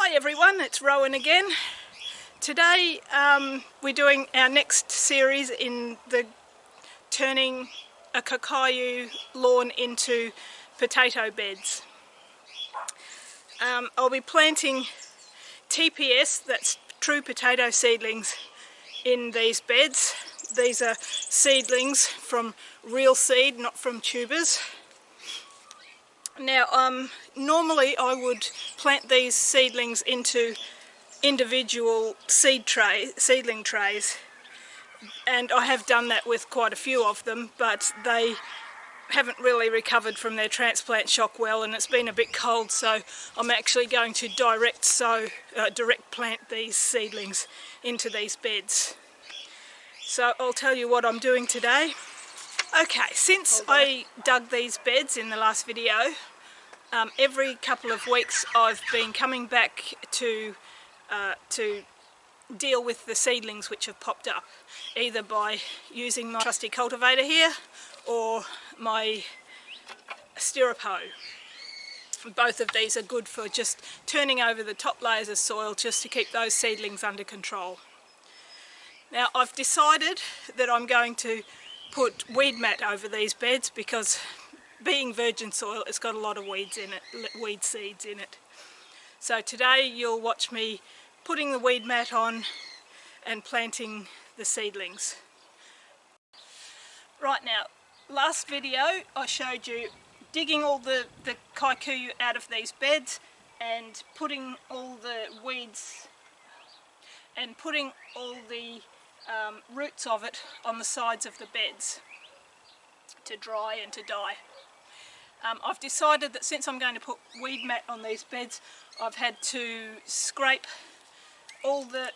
Hi everyone, it's Rowan again. Today we're doing our next series in the turning a kikuyu lawn into potato beds. I'll be planting TPS, that's true potato seedlings, in these beds. These are seedlings from real seed, not from tubers. Now normally I would plant these seedlings into individual seedling trays, and I have done that with quite a few of them, but they haven't really recovered from their transplant shock well, and it's been a bit cold, so I'm actually going to direct plant these seedlings into these beds. So I'll tell you what I'm doing today. Okay, since I dug these beds in the last video, every couple of weeks I've been coming back to deal with the seedlings which have popped up, either by using my trusty cultivator here or my stirrup hoe. Both of these are good for just turning over the top layers of soil just to keep those seedlings under control. Now I've decided that I'm going to put weed mat over these beds because, being virgin soil, it's got a lot of weeds in it, weed seeds in it. So today you'll watch me putting the weed mat on and planting the seedlings. Right, now, last video I showed you digging all the kikuyu out of these beds and putting all the weeds and putting all the roots of it on the sides of the beds to dry and to die. I've decided that since I'm going to put weed mat on these beds, I've had to scrape all the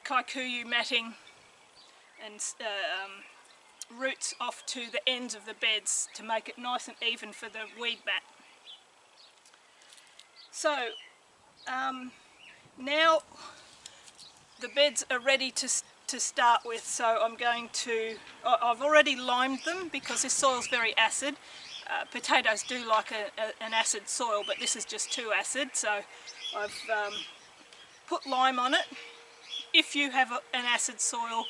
kikuyu matting and roots off to the ends of the beds to make it nice and even for the weed mat. So now the beds are ready to start with, so I've already limed them because this soil's very acid. Potatoes do like an acid soil, but this is just too acid, so I've put lime on it. If you have an acid soil,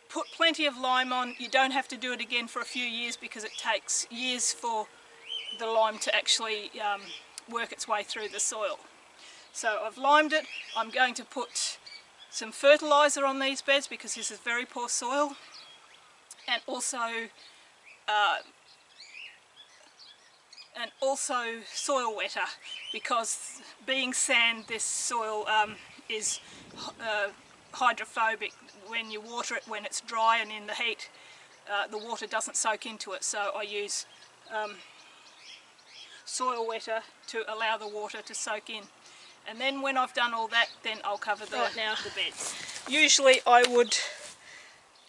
put plenty of lime on. You don't have to do it again for a few years because it takes years for the lime to actually work its way through the soil. So I've limed it. I'm going to put some fertiliser on these beds because this is very poor soil, and also soil wetter, because being sand, this soil is hydrophobic. When you water it when it's dry and in the heat, the water doesn't soak into it, so I use soil wetter to allow the water to soak in. And then when I've done all that, then I'll cover the beds. Usually I would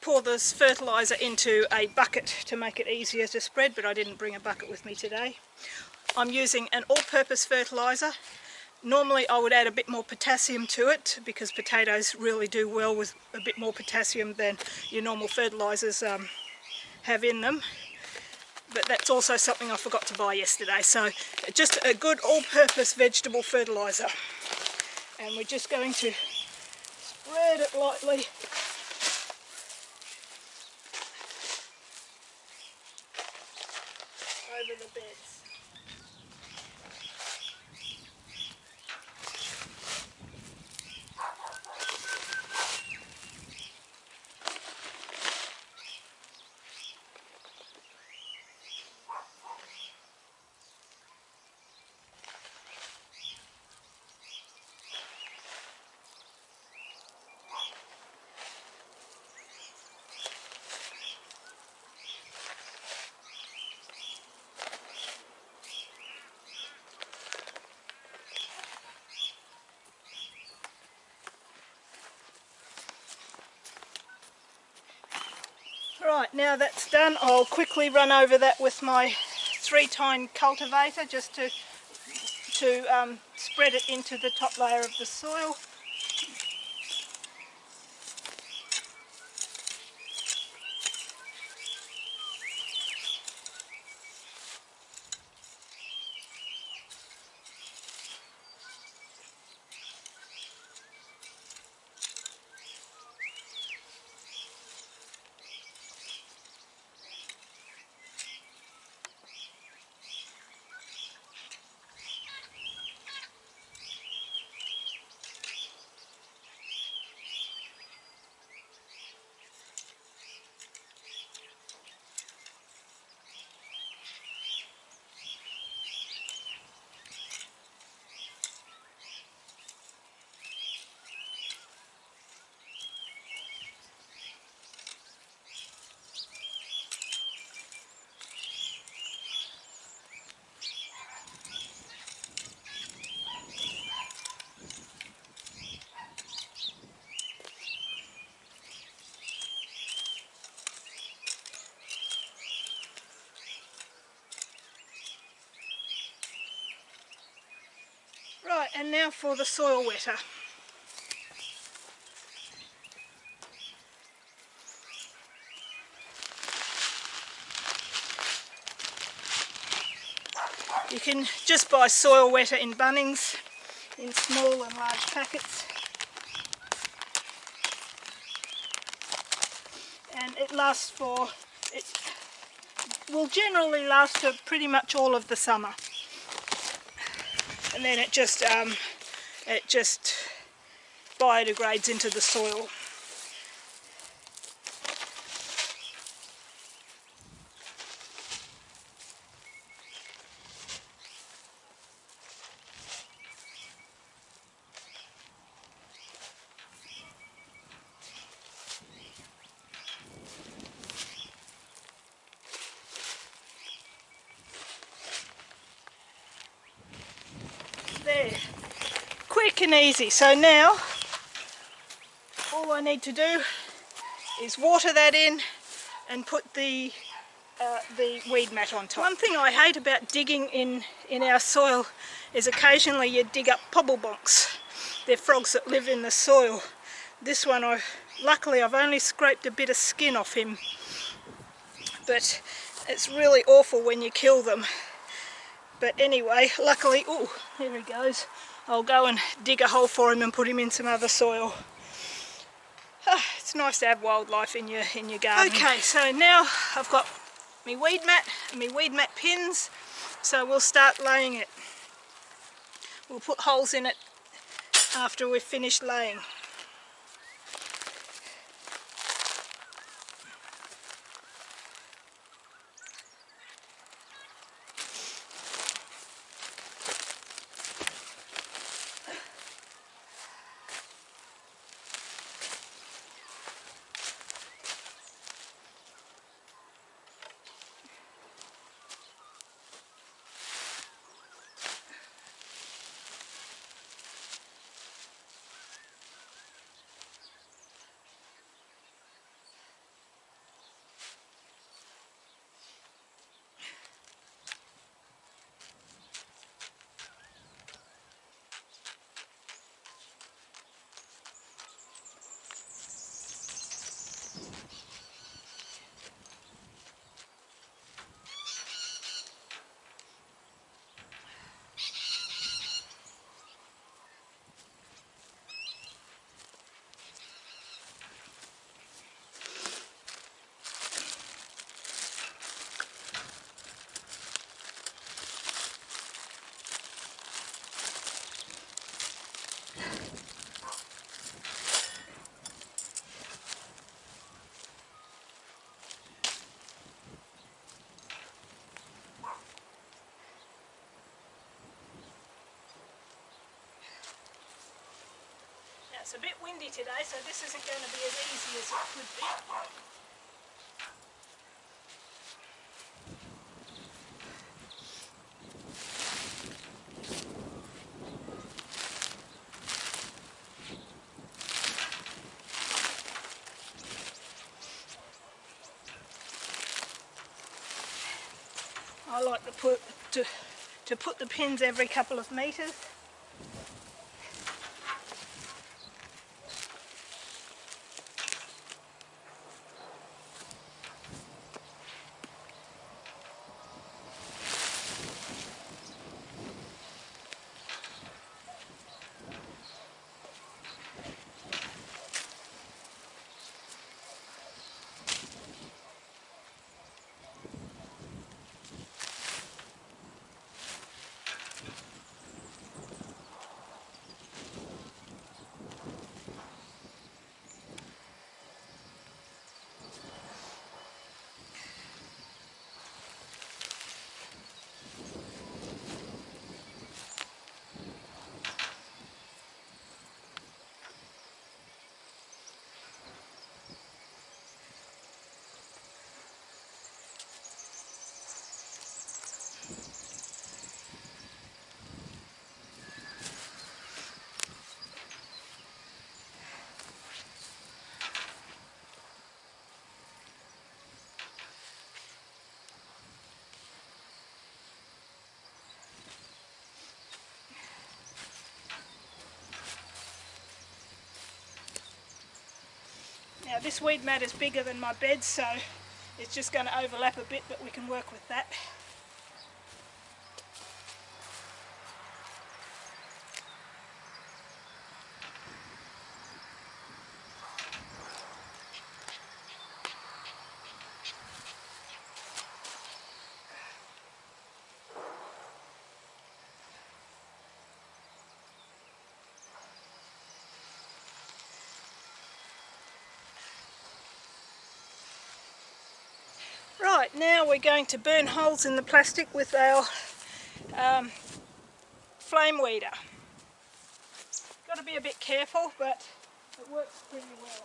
pour this fertiliser into a bucket to make it easier to spread, but I didn't bring a bucket with me today. I'm using an all-purpose fertiliser. Normally I would add a bit more potassium to it because potatoes really do well with a bit more potassium than your normal fertilisers have in them. But that's also something I forgot to buy yesterday. So just a good all-purpose vegetable fertiliser. And we're just going to spread it lightly over the beds. Right, now that's done, I'll quickly run over that with my 3-tine cultivator just to spread it into the top layer of the soil. Right, and now for the soil wetter. You can just buy soil wetter in Bunnings in small and large packets, and it will generally last for pretty much all of the summer, and then it just biodegrades into the soil. There, quick and easy. So now all I need to do is water that in and put the weed mat on top. One thing I hate about digging in our soil is occasionally you dig up pobblebonks. They're frogs that live in the soil. This one, luckily I've only scraped a bit of skin off him, but it's really awful when you kill them. But anyway, luckily, oh, there he goes. I'll go and dig a hole for him and put him in some other soil. It's nice to have wildlife in your garden. Okay, so now I've got my weed mat and my weed mat pins, so we'll start laying it. We'll put holes in it after we've finished laying. It's a bit windy today, so this isn't going to be as easy as it could be. I like to put the pins every couple of metres. Now this weed mat is bigger than my bed, so it's just going to overlap a bit, but we can work with that. Right, now we're going to burn holes in the plastic with our flame weeder. Got to be a bit careful, but it works pretty well.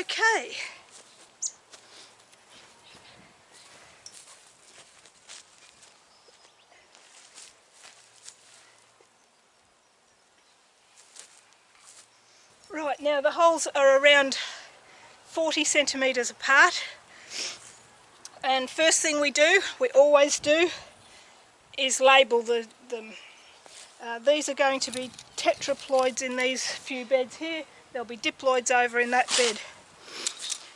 Okay. Right, now the holes are around 40 centimetres apart, and first thing we always do, is label them. These are going to be tetraploids in these few beds here. There'll be diploids over in that bed.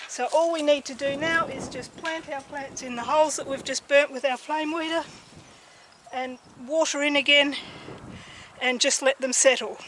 So all we need to do now is just plant our plants in the holes that we've just burnt with our flame weeder and water in again and just let them settle.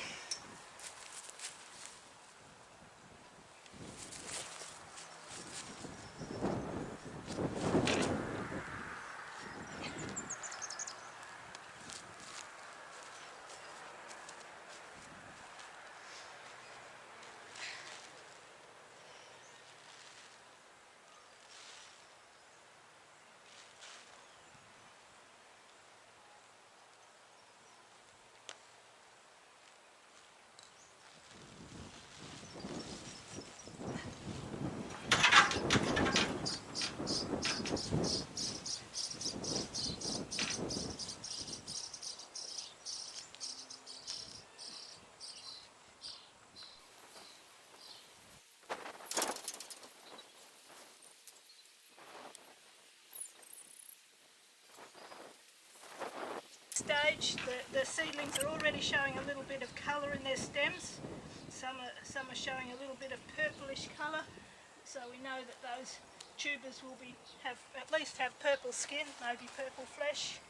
Stage, the seedlings are already showing a little bit of colour in their stems. Some are showing a little bit of purplish colour, so we know that those tubers will at least have purple skin, maybe purple flesh.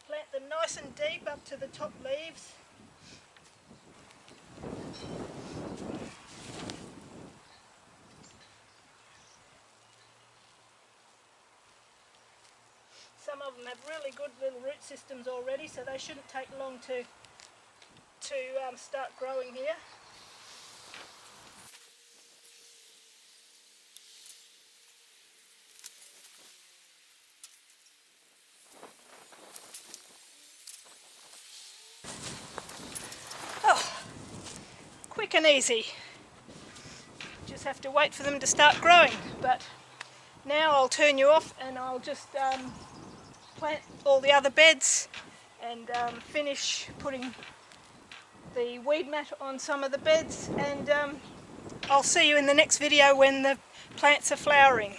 Plant them nice and deep up to the top leaves. Some of them have really good little root systems already, so they shouldn't take long to start growing here. Oh, quick and easy. Just have to wait for them to start growing. But now I'll turn you off and I'll just plant all the other beds and finish putting the weed mat on some of the beds, and I'll see you in the next video when the plants are flowering.